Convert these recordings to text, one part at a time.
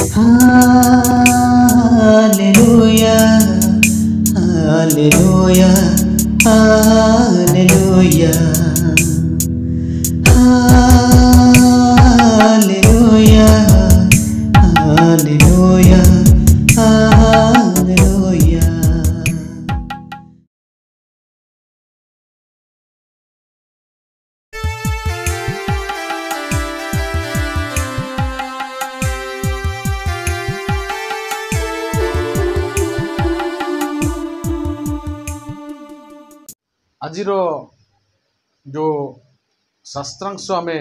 Hallelujah, hallelujah, hallelujah, hallelujah, hallelujah, hallelujah. आजिर जो शास्त्रांश आमे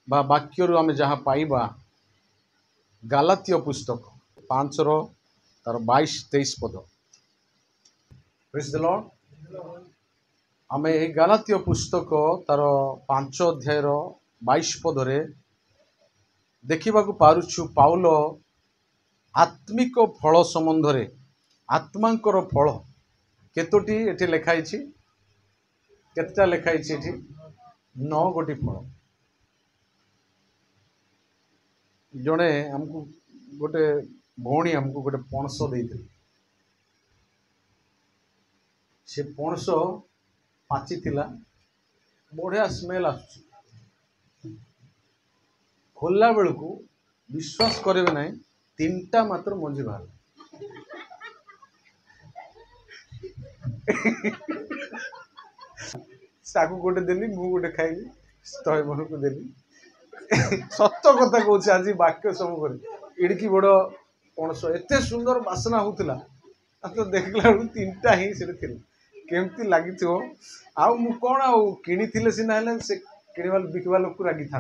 बा वाक्य आम जहाँ पाइबा गालातीय पुस्तक 5 तार 22-23 पद। Praise the Lord. आमे ए गालातीय पुस्तक तार 5 अध्याय 22 पदरे देखा पारुछु पाउल आत्मिक फल संबंधरे आत्मांकर फल केतोटी एठी लिखाई केतटा लिखाई 9 गोटी फल। जड़े आमको गोटे भौणी आमको गोटे पणस देते से पणस पाची थिला बढ़िया स्मेल आस खोलला बेलू विश्वास करेंगे ना 3टा मात्र मंजी बाहर साकू गोटे देली मु गोटे खाइली तय मन को देली सत्य कथा कहूँ आज वाक्य सब कर इड़की बड़ पणस एत सुंदर बासना होता तो देखला 3टा ही केमती लगी आउ मु कौन आउ किनी सीना से किणवा बिकवा लोक रागी था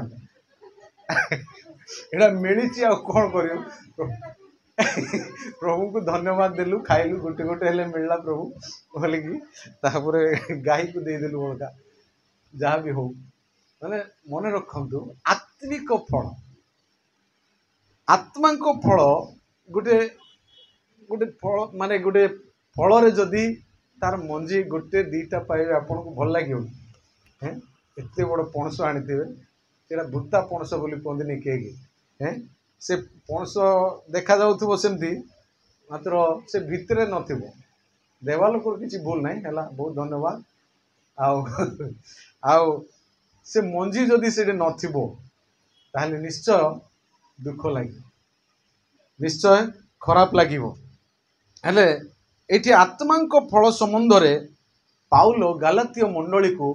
एटा मिली कौन कर प्रभु को धन्यवाद देलु खाइलु गोटे गोटे हेले मिलला प्रभु बोले कि गाई को देदेलु बड़का जहाँ भी हो माने मन रखु आत्मिक फल आत्मा को फल गोटे गोटे फल माने गोटे फल जदि तार मंजी गोटे 2टा पाइबे आपन को भल लगे हैं एत बड़ पणस आनी सेटा भूता पणस बोली कहते किए हैं से पणस देखा जाउथबो सेमती मात्र से भितरे नथिबो देवा लोक किसी भूल नहीं है बहुत धन्यवाद आउ आउ से मंजी जदि से नथिबो ताहले निश्चय दुख लगे निश्चय खराब लगे हेले एठी आत्मांक फल संबंध रे पाउल गालातीय मंडली को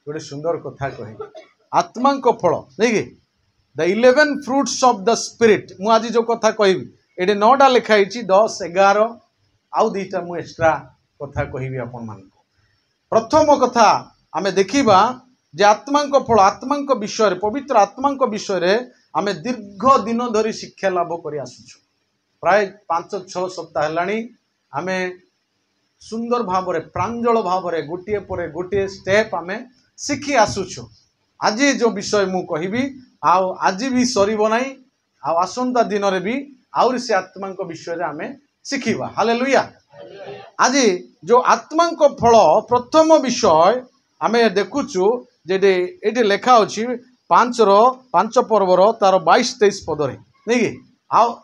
गोटे सुंदर कथा कहे आत्मांक फल नहीं कि the 11 fruits of the spirit मु आज जो कथा कहबी एटे 9टा लिखाई 10 11 आउ 2टा मु एक्स्ट्रा कथा कहबी आपन मान प्रथम कथा आमे देखिबा जे आत्मांक फल आत्मांक विषय पवित्र आत्मांक विषय आमे दीर्घ दिन धरी शिक्षा लाभ करि आसुछु प्राय 5-6 सप्ताह हेलाणी आमे सुंदर भाव प्रांजल भाव गोटे पर गोटे स्टेप आमे शिखी आसुछु। आज जो विषय मु कहबी आज भी सरीब नाही आसंता दिन रे भी आउर से आत्मांक विषय रे आमे शिखिबा। हालेलुया। आज जो आत्मांक फल प्रथम विषय आमे देखुछु जे एटे लेखा अछि 5 पर्वर तार 22-23 पदरे नहीं कि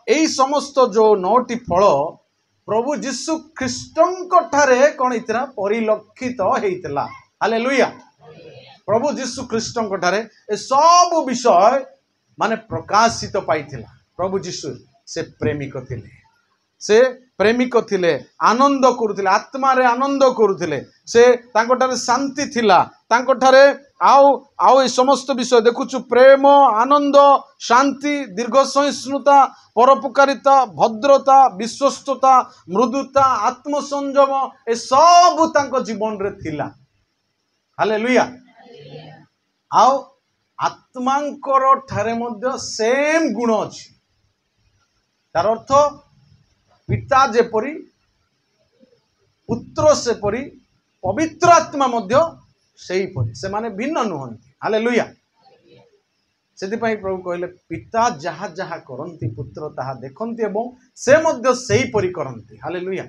यही समस्त जो 9टी फल प्रभु जीशु ख्रीष्टंक ठारे कौन होता परिलक्षित होता। हालेलुया। प्रभु जीशु ख्रीष्टंक ठारे ए सब विषय माने प्रकाशित पाइथिला। प्रभु जीशु से प्रेमिक थिले से प्रेमिक थिले आनंद करुथिले आत्मा रे आनंद करुथिले से तांको ठारे शांति थिला तांको ठारे आउ आउ ए समस्त विषय देखुछु प्रेम आनंद शांति दीर्घ सहिष्णुता परोपकारिता भद्रता विश्वस्तता मृदुता आत्मसंयम ए सब तांको जीवन रे थिला। हालेलुया। आउ आत्मांकर ठारे मध्य सेम गुण अछि तार अर्थ पिता जेपरी पुत्र सेपरी पवित्र आत्मा मध्य सेही परी से माने भिन्न नुहंती। हालेलुया। सेदिपाई प्रभु कहले पिता जहाँ जहाँ करंती पुत्र ताहा देखंती एवं से मध्य सेही परी करंती। हालेलुया।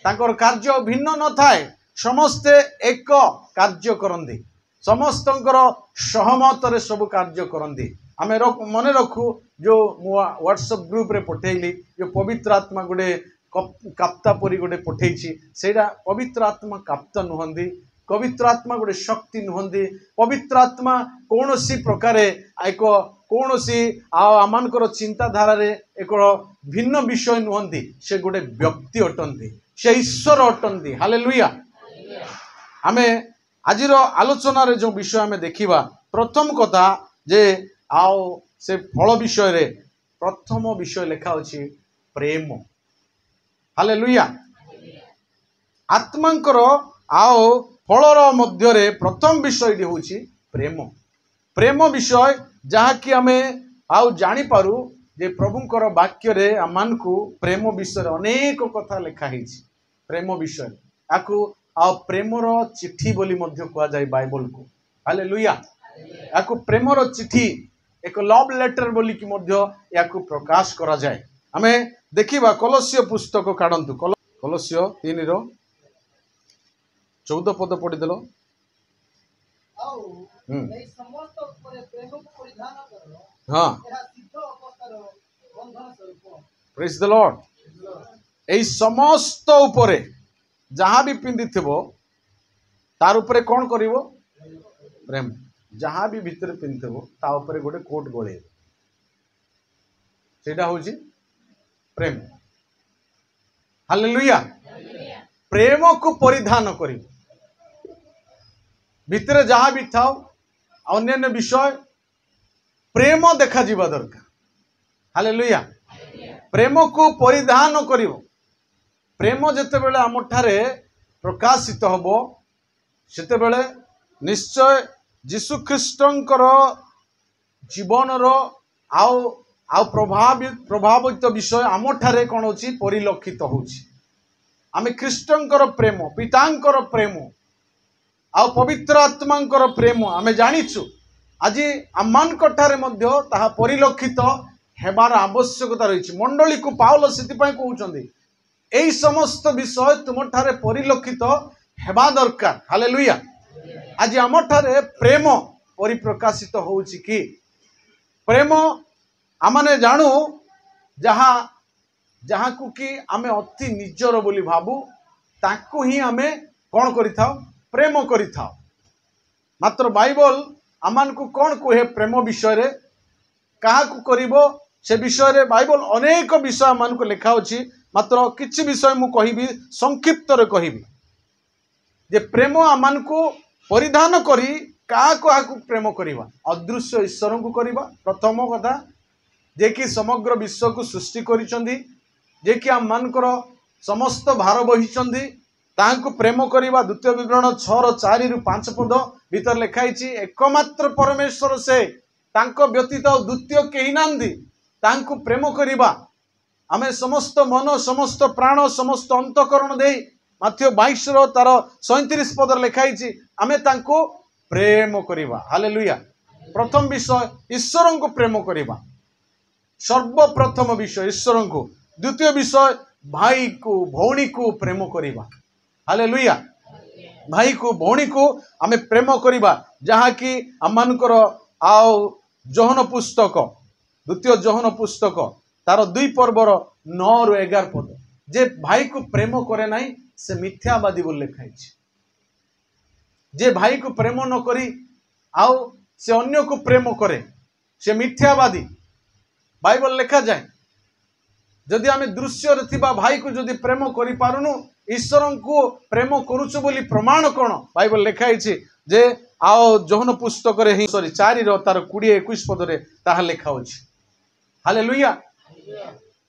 तांकर कार्य भिन्न न थाए समस्ते एक कार्य करंती समस्तंकर सहमत रे सब कार्य करंती आम मन रखू जो व्हाट्सएप ग्रुप रे पठेली जो पवित्र आत्मा गोटे काप्ता परी गोटे पठेई सेटा पवित्र आत्मा काप्ता नुहंती पवित्र आत्मा गोटे शक्ति नुहंती पवित्र आत्मा कौन सी प्रकार एक कौन सी आमर चिंताधारा रे एक भिन्न विषय नुहंती से गोटे व्यक्ति अटंती से ईश्वर अटंती हालेलुया। आमे आजिर आलोचना रे जो विषय आमे देखिबा प्रथम कथा जे आओ से फल विषय रे प्रथम विषय लिखा अछि प्रेम हालेलुया। आत्मांकर आओ फलर मध्य रे प्रथम विषय होछि प्रेम प्रेम विषय जहा कि आमे आओ जानि पारू जे प्रभुंकर वाक्य रे आमानकु प्रेम विषय अनेक कथा लिखा हिछि प्रेम विषय याकू आ प्रेमर चिट्ठी बोली मध्य कहा जाए बाइबल को हालेलुया। याकू प्रेमर चिट्ठी एक लव लेटर बोली कि मध्य याकू प्रकाश करा जाए। आमे देखिबा कलस्य पुस्तक काढंतु कलस्य 3:14 पद पढ़ी देलो हाँ प्रेज द लॉर्ड। एई समस्त उपरे जहाँ भी पिंधि थिबो तार उपरे कौन करिवो प्रेम जहाँ भी भितर पिंधि थिबो ता उपरे गोटे कोट गोळे सेटा होची प्रेम हालेलुया। प्रेम को परिधान करिवो भितर जहाँ भी थाओ अन्य विषय प्रेम देखा जीवा दरकार हालेलुया। प्रेम को परिधान करिवो प्रेम जिते बेले आम ठारे प्रकाशित हबो सेते बेले निश्चय जीशु ख्रीष्टंकर जीवन रो आउ प्रभावित विषय आम ठारे कौन होची परिलक्षित होची। आमे ख्रीष्टंकर प्रेम पितांकर प्रेम आउ पवित्र आत्मांकर प्रेम आमे जानिछु आज आमान ठारे मध्य ताहा परिलक्षित हेबार आवश्यकता रही मंडली को पाउल सेति पय कहउचंदी एई समस्त विषय तुम ठारे परिलक्षित हेबा दरकार हालेलुया। आज आम ठारे प्रेम परिप्रकाशित होउची कि प्रेम आमने जानू जहाँ जहाँ को कि आमे अति निजर बोली भाबू ताकू ही आमे कौन करिथाओ प्रेम करिथाओ। मात्र बाइबल आमान को कौन कहे प्रेम विषय रे कहा को करिवो से विषय रे बाइबल अनेक विषय मान को लिखा अछि मात्र किछि विषय मु कहिबी संक्षिप्त रे कहिबी जे प्रेम आमान को परिधान करी कहा को प्रेम करिवा अदृश्य ईश्वर को करिवा प्रथम कथा जे कि समग्र विश्व को सृष्टि करिसंदी जे कि आम मानकर समस्त भार बहिचंदी तांको प्रेम करिवा द्वितीय विवरण 6:4-5 पद भीतर लिखाई एकमात्र परमेश्वर से तांको व्यतीत द्वितीय केही नांदी तांको प्रेम करिवा आमे समस्त मन समस्त प्राण समस्त अंतकरण दे माथ्यो 22 तार 37 पद लिखाई आमे तांको प्रेम करिवा हालेलुया। प्रथम विषय ईश्वर को प्रेम करिवा सर्वप्रथम विषय ईश्वर को द्वितीय विषय भाई को भौणी को प्रेम करिवा हालेलुया। भाई को भौणी को आमे प्रेम करिवा जहाँ कि आमनकर आओ जोहन पुस्तक द्वितीय जोहन पुस्तक तार 2 पर्वर 9-11 पद जे भाई को प्रेम करे नहीं से मिथ्यावादी बोल लिखाई जे भाई को प्रेम न करी आओ से अन्य को प्रेम करे से मिथ्यावादी बाइबल लिखा जाए। जदि आमे दृश्य थिबा भाई को जदि प्रेम करि पारुनु ईश्वर को प्रेम करूछु बोली प्रमाण कोन बाइबल लिखाई जे आओ जोहन पुस्तक रे ही 4 तार 20-21 पद रे ताहा लिखा होछि हालेलुया।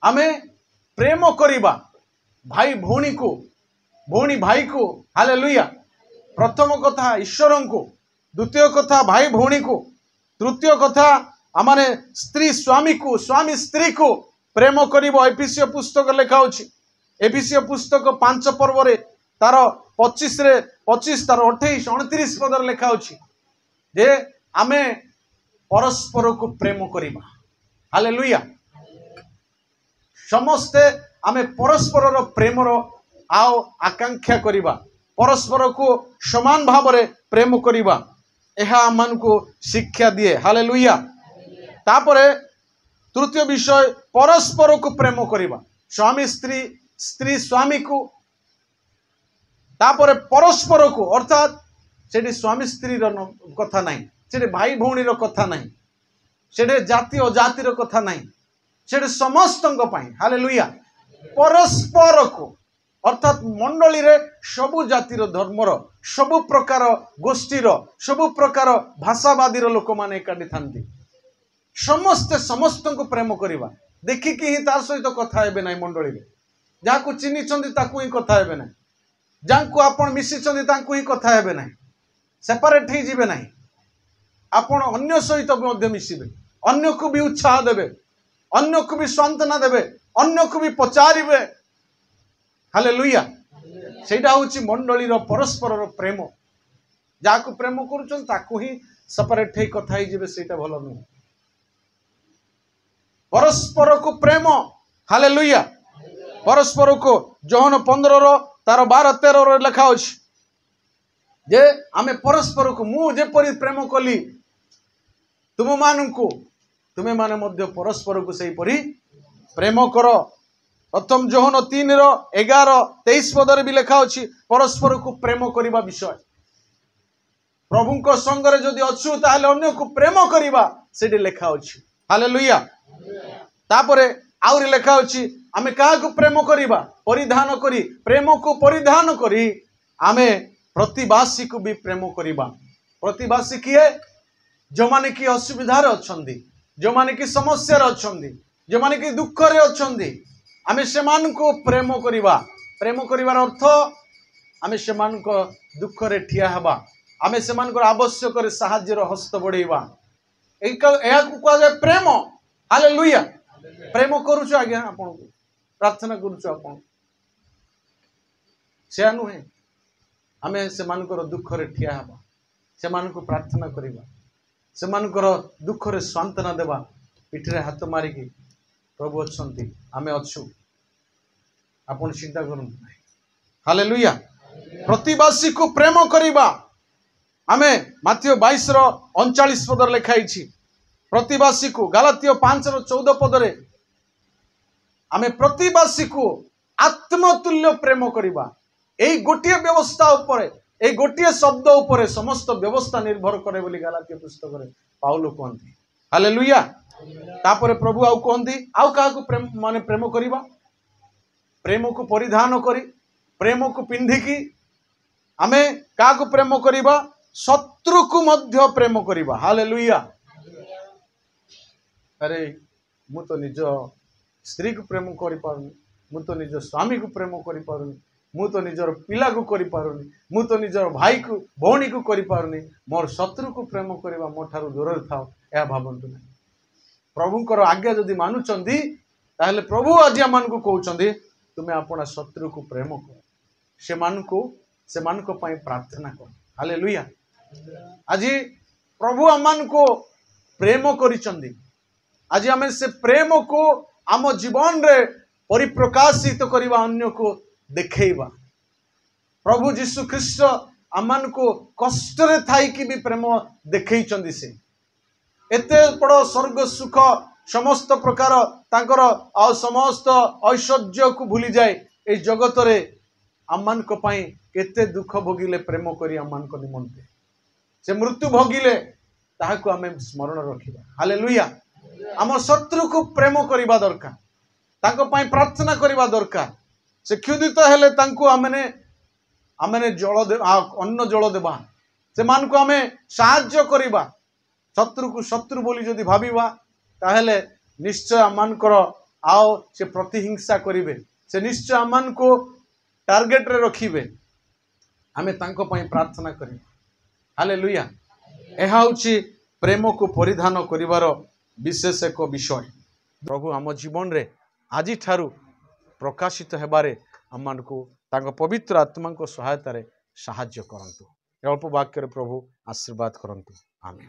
आमे प्रेम करिबा भाई भौणी को भौणी भाई को हालेलुया। प्रथम कथा ईश्वर को द्वितीय कथा भाई भौणी को तृतीय कथा आमाने स्त्री स्वामी को स्वामी स्त्री को प्रेम करिवो एफिसिय पुस्तक लिखा होछि एफिसिय पुस्तक 5 पर्व रे तार 25 तार 28-29 पद लिखा होछि जे आमे परस्पर को प्रेम करिबा हालेलुया। समस्ते आमे परस्पर रो प्रेम रो आओ आकांक्षा करिबा परस्पर को समान भाव रे प्रेम करिबा एहा मन को शिक्षा दिए हालेलुया। तापरे तृतीय विषय परस्पर को प्रेम करिबा स्वामी स्त्री स्त्री स्वामी को तापरे परस्पर को अर्थात सेठी स्वामी स्त्री कथा नहीं सेठी भाई भौणी कथा नहीं सेठी जाति अजाति कथा नहीं सेठी समस्त हालेलुया परस्पर को अर्थात मंडली रे सबु जातिर धर्मर सबु प्रकार गोष्ठीर सबु प्रकार भाषावादी लोक माने एकाठी थांती समस्ते समस्त को प्रेम करिबा देखिकी ही तार सहित कथा हेबे नाही मंडली रे जाको चिन्ही चंदी ताकू ही कथा हेबे नाही जाको आपण मिसी चंदी ताकू ही कथा हेबे नाही सेपरेट ही जिबे नाही आपण अन्य सहित मध्य मिसिबे अन्य को भी उत्साह देबे अन्य को भी सांत्वना देबे अन्य को भी पचारिबे हालेलुया सेटा होची मंडली रो परस्पर रो प्रेम जाको प्रेम करूछन ताकू ही सेपरेट ही कथा ही जिबे सेटा भलो न परस्पर को प्रेम हालेलुया परस्पर को जोहन 15 रो तार 12-13 रो लिखा अछि जे आमे परस्पर को मु जेपरि प्रेम कली तुम मानकु तुमे माने मध्य परस्पर को सही परि प्रेम करो प्रथम जोहन 3:11-23 पदरे भी लिखा अछि परस्पर को प्रेम करिबा विषय प्रभु को संग रे जदि अछु ताले अन्य को प्रेम करिबा सेठी लिखा अछि हालेलुया तापरे आउरी लिखा अछि आमे काहा को प्रेम करिबा परिधान करी प्रेम को परिधान करी आमे प्रतिवासी को भी प्रेम करिबा प्रतिवासी किए जो माने की असुविधा रे अछंदी जो माने की समस्या रे अछंदी जो माने की दुख रे अछंदी आमे से मान को प्रेम करिवार अर्थ आमे से मान को दुख रे ठिया हबा आमे से मान को आवश्यक रे सहाय्य रे हस्त बढ़ेबा एया को कह जाय प्रेम हालेलुया प्रेम करूछ आज्ञा आपन को प्रार्थना करूछ आपन से नुहे आमे से मान को दुख रे ठिया हबा से मान को प्रार्थना करिबा से मान को दुख रे सांत्वना देबा पिठरे हाथ मारी की प्रभु अछंती आमे अछु आपन चिंता करन हालेलुया प्रतिवासी को प्रेम करिबा आमे माथ्यू 22:39 पदर लिखाई छी प्रतिवासी को गलातियो 5:14 पदरे आमे प्रतिवासी को आत्मतुल्य प्रेम करिबा एई गोटिए व्यवस्था उपरे एई गोटिए शब्द उपरे समस्त व्यवस्था निर्भर करे बोली गलातियो पुस्तक रे पाउलो कहंती हालेलुया तापरे प्रभु आउ कहंती आउ काहा को प्रेम माने प्रेम करिबा प्रेम को परिधान करी प्रेम को पिंधिकी आमे काहा को प्रेम करिबा शत्रु को मध्य प्रेम करिबा हालेलुया अरे मु तो निज स्त्री को प्रेम करि पारुनी मु तो निज स्वामी को प्रेम करि पारुनी मु तो निजर पिला को करि पारुनी मु तो निजर भाई को भौणी को करि पारुनी मोर शत्रु को प्रेम करिबा मो ठारू दूर थाओ या भाबंतु नहीं प्रभु को आज्ञा जदि मानुचंदी ताहले प्रभु आज्ञा मान को कहउचंदी तुमे अपना शत्रु को प्रेम कर से मान को पई प्रार्थना कर हालेलुया आज प्रभु अमान को प्रेम करिचंदी आज आमे से प्रेम को आम जीवन रे परिप्रकाशित करवा अन्य को देखैबा प्रभु जीशु ख्रीष्ट आमान को कष्ट रे थाई कि भी प्रेम देखै चंदी से एते बड़ स्वर्ग सुख समस्त प्रकार तांकर आ समस्त ऐश्वर्य को भूली जाए ए जगत रे आमान को पई केते दुख भोगिले प्रेम करी आमान को निमंते से मृत्यु भोगिले ताहाको आमे स्मरण रखिबा हालेलुया आम शत्रु को प्रेम करिबा दरकार तांको पई प्रार्थना करिबा दरकार से क्षुदित हेले तांको आमने जल दे अन्न जल देबा से मान को आमे साहाय्य करिबा शत्रु को शत्रु बोली जदि भाबिबा ताहेले निश्चय आमानकर आओ से प्रतिहिंसा करिवे से निश्चय आमान को टार्गेट रे रखिबे आमे तांको पई प्रार्थना करिबा हालेलुया एहा होची प्रेम को परिधान करिवार विशेष एक विषय प्रभु आम जीवन रे आजि ठारू प्रकाशित हेबारे आमान को तांको पवित्र आत्मा को सहायता रे सहाय्य करंतु अल्प वाक्य रे प्रभु आशीर्वाद करंतु आमेन।